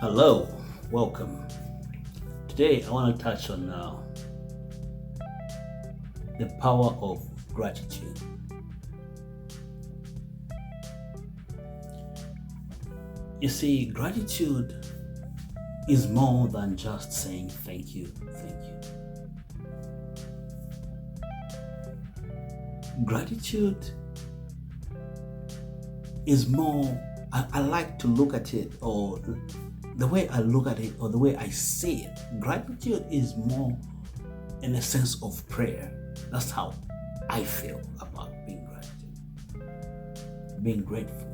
Hello, welcome. Today I want to touch on the power of gratitude. You see, gratitude is more than just saying thank you, thank you. Gratitude is more, I like to look at it, or the way I look at it, or the way I see it. Gratitude is more in a sense of prayer. That's how I feel about being grateful.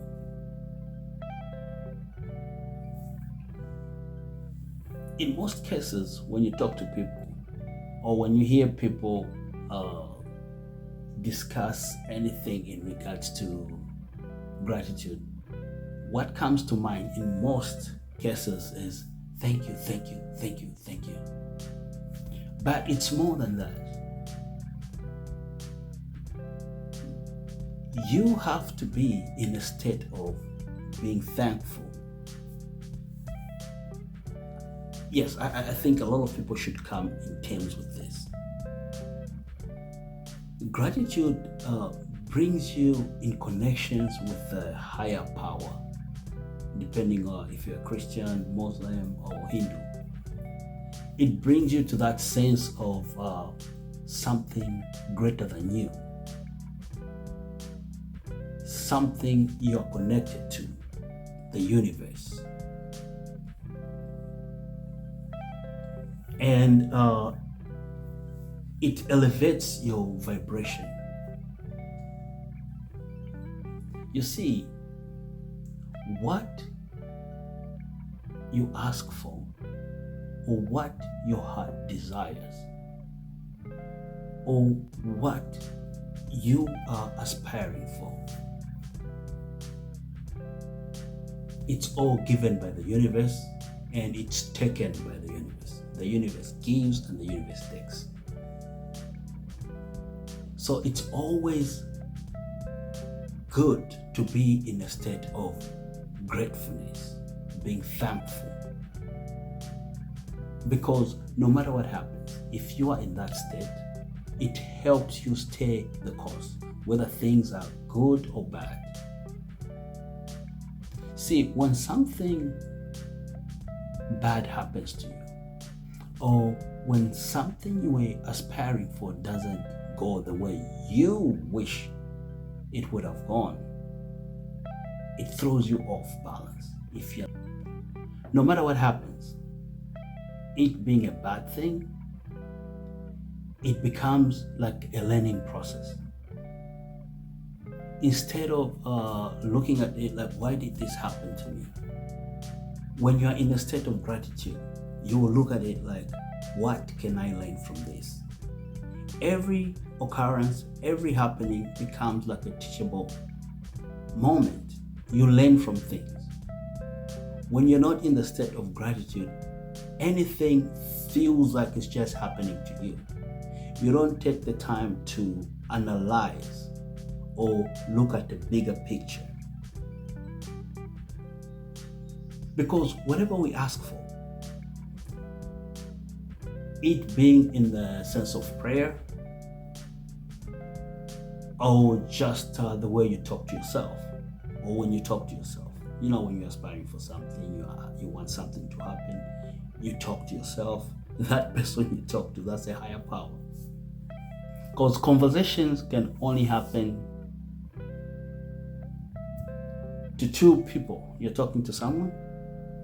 In most cases, when you talk to people or when you hear people discuss anything in regards to gratitude, what comes to mind in most cases is thank you, thank you, thank you, thank you. But it's more than that. You have to be in a state of being thankful. Yes, I think a lot of people should come in terms with this. Gratitude brings you in connections with the higher power, depending on if you're a Christian, Muslim, or Hindu. It brings you to that sense of something greater than you, something you're connected to, the universe. And it elevates your vibration. You see, what you ask for or what your heart desires or what you are aspiring for, it's all given by the universe and it's taken by the universe. The universe gives and the universe takes. So it's always good to be in a state of gratefulness, being thankful. Because no matter what happens, if you are in that state, it helps you stay the course, whether things are good or bad. See, when something bad happens to you, or when something you were aspiring for doesn't go the way you wish it would have gone, it throws you off balance. No matter what happens, it being a bad thing, it becomes like a learning process. Instead of looking at it like, why did this happen to me? When you are in a state of gratitude, you will look at it like, what can I learn from this? Every occurrence, every happening becomes like a teachable moment. You learn from things. When you're not in the state of gratitude, anything feels like it's just happening to you. You don't take the time to analyze or look at the bigger picture. Because whatever we ask for, it being in the sense of prayer or just the way you talk to yourself, or when you talk to yourself, when you're aspiring for something, you want something to happen, you talk to yourself. That person you talk to, that's a higher power. Because conversations can only happen to two people. You're talking to someone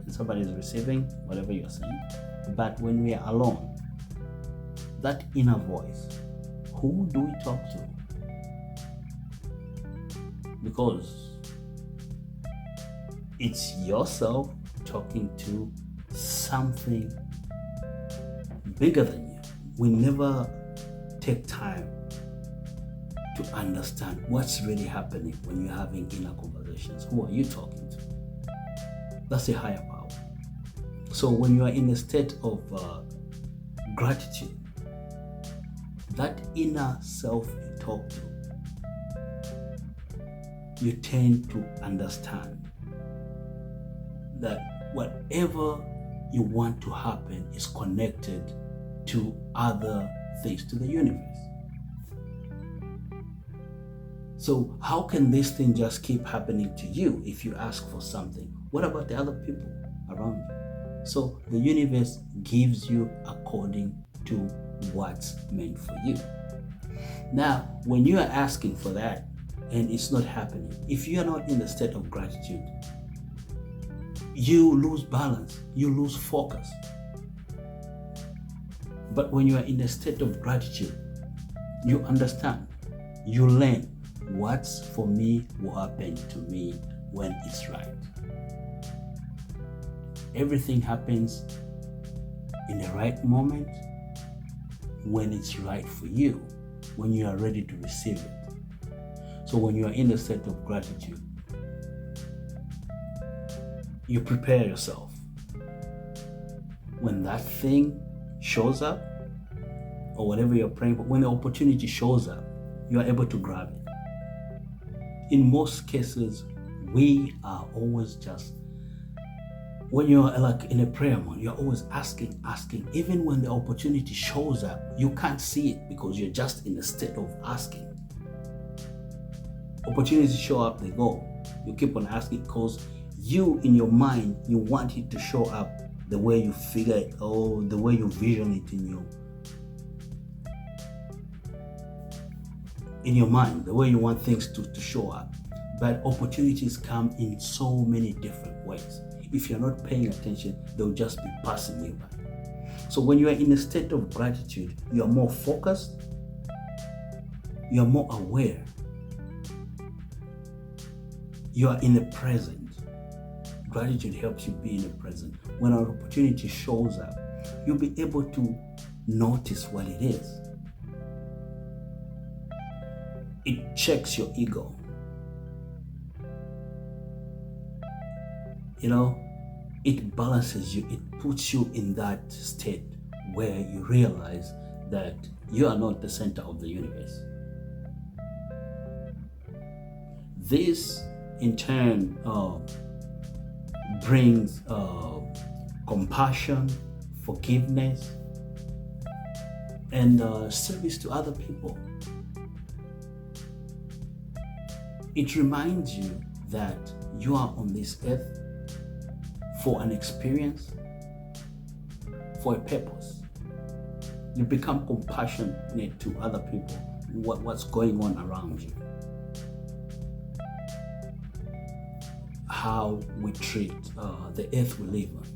and somebody is receiving whatever you're saying. But when we are alone, that inner voice, who do we talk to? Because it's yourself talking to something bigger than you. We never take time to understand what's really happening when you're having inner conversations. Who are you talking to? That's a higher power. So when you are in a state of gratitude, that inner self you talk to, you tend to understand that whatever you want to happen is connected to other things, to the universe. So how can this thing just keep happening to you if you ask for something? What about the other people around you? So the universe gives you according to what's meant for you. Now, when you are asking for that and it's not happening, if you are not in the state of gratitude, you lose balance, you lose focus. But when you are in a state of gratitude, you understand, you learn what's for me will happen to me when it's right. Everything happens in the right moment when it's right for you, when you are ready to receive it. So when you are in a state of gratitude, you prepare yourself. When that thing shows up, or whatever you're praying for, when the opportunity shows up, you are able to grab it. In most cases, we are always just, when you're like in a prayer mode, you're always asking. Even when the opportunity shows up, you can't see it because you're just in a state of asking. Opportunities show up, they go. You keep on asking because you, in your mind, you want it to show up the way you figure it, or the way you vision it in your mind, the way you want things to show up. But opportunities come in so many different ways. If you're not paying attention, they'll just be passing you by. So when you are in a state of gratitude, you are more focused, you are more aware, you are in the present. Gratitude helps you be in the present. When an opportunity shows up, you'll be able to notice what it is. It checks your ego. It balances you. It puts you in that state where you realize that you are not the center of the universe. This, in turn, brings compassion, forgiveness, and service to other people. It reminds you that you are on this earth for an experience, for a purpose. You become compassionate to other people, what's going on around you. How we treat the earth we live on.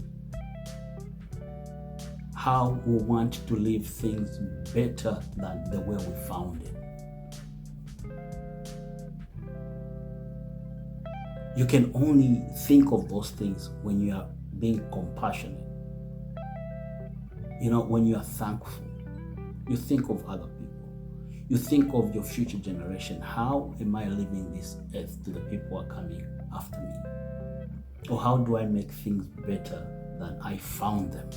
How we want to leave things better than the way we found it. You can only think of those things when you are being compassionate. When you are thankful, you think of other people. You think of your future generation. How am I leaving this earth to the people who are coming after me? Or how do I make things better than I found them?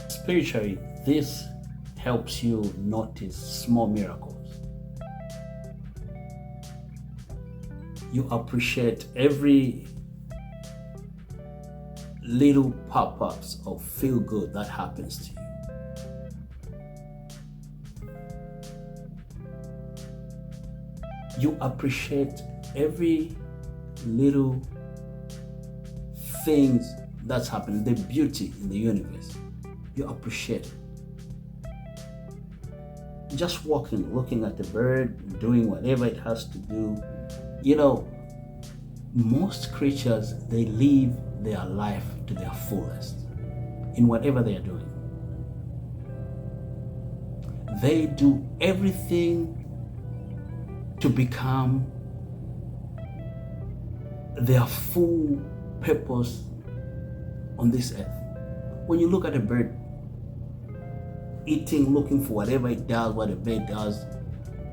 Spiritually, this helps you notice small miracles. You appreciate every little pop-ups of feel good that happens to you. You appreciate every little things that's happening, the beauty in the universe. You appreciate it. Just walking, looking at the bird, doing whatever it has to do. Most creatures, they live their life to their fullest in whatever they are doing. They do everything to become their full purpose on this earth. When you look at a bird eating, looking for whatever it does, what a bird does,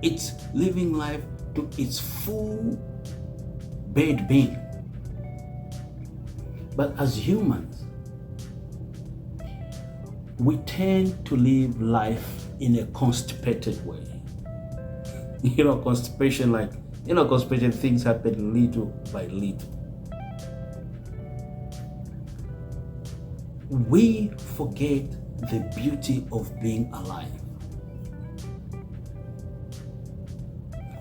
it's living life to its full bird being. But as humans, we tend to live life in a constipated way. Constipation, constipated things happen little by little. we forget the beauty of being alive.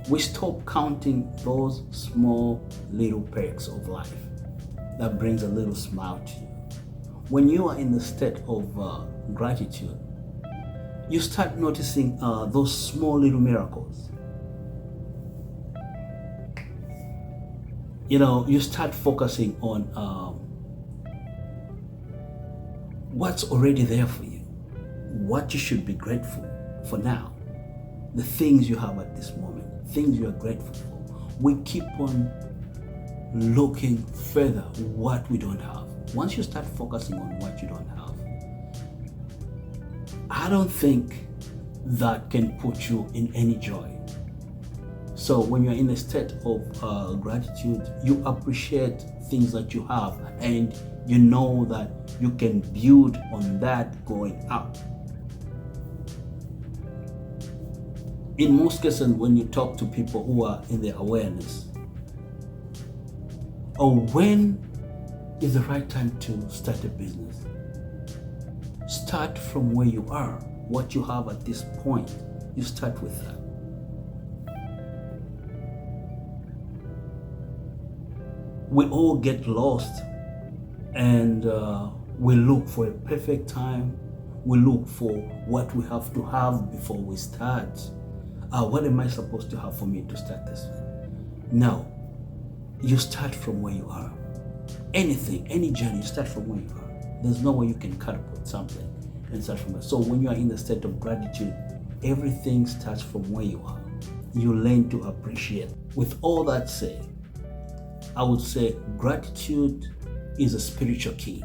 We stop counting those small little perks of life that brings a little smile to you. When you are in the state of gratitude, you start noticing those small little miracles. You start focusing on what's already there for you, what you should be grateful for now, the things you have at this moment, things you are grateful for. We keep on looking further what we don't have. Once you start focusing on what you don't have, I don't think that can put you in any joy. So when you're in a state of gratitude, you appreciate things that you have, and you know that you can build on that going up. In most cases, when you talk to people who are in their awareness, or when is the right time to start a business, start from where you are. What you have at this point, you start with that. We all get lost, and we look for a perfect time. We look for what we have to have before we start. What am I supposed to have for me to start this one? No, you start from where you are. Anything, any journey, you start from where you are. There's no way you can catapult something and start from there. So when you are in the state of gratitude, everything starts from where you are. You learn to appreciate. With all that said, I would say gratitude is a spiritual key.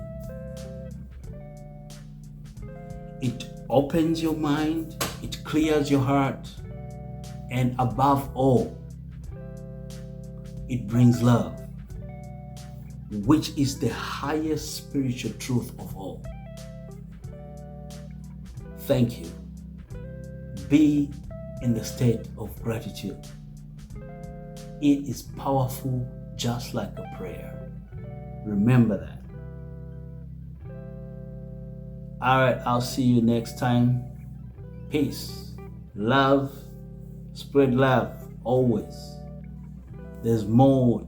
It opens your mind, it clears your heart, and above all, it brings love, which is the highest spiritual truth of all. Thank you. Be in the state of gratitude. It is powerful, just like a prayer. Remember that. All right, I'll see you next time. Peace, love, spread love always. There's more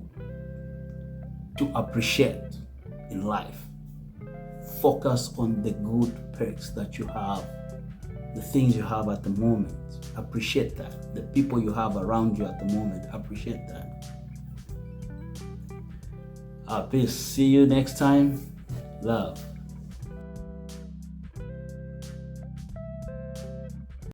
to appreciate in life. Focus on the good perks that you have, the things you have at the moment. Appreciate that. The people you have around you at the moment, appreciate that. Peace. See you next time. Love.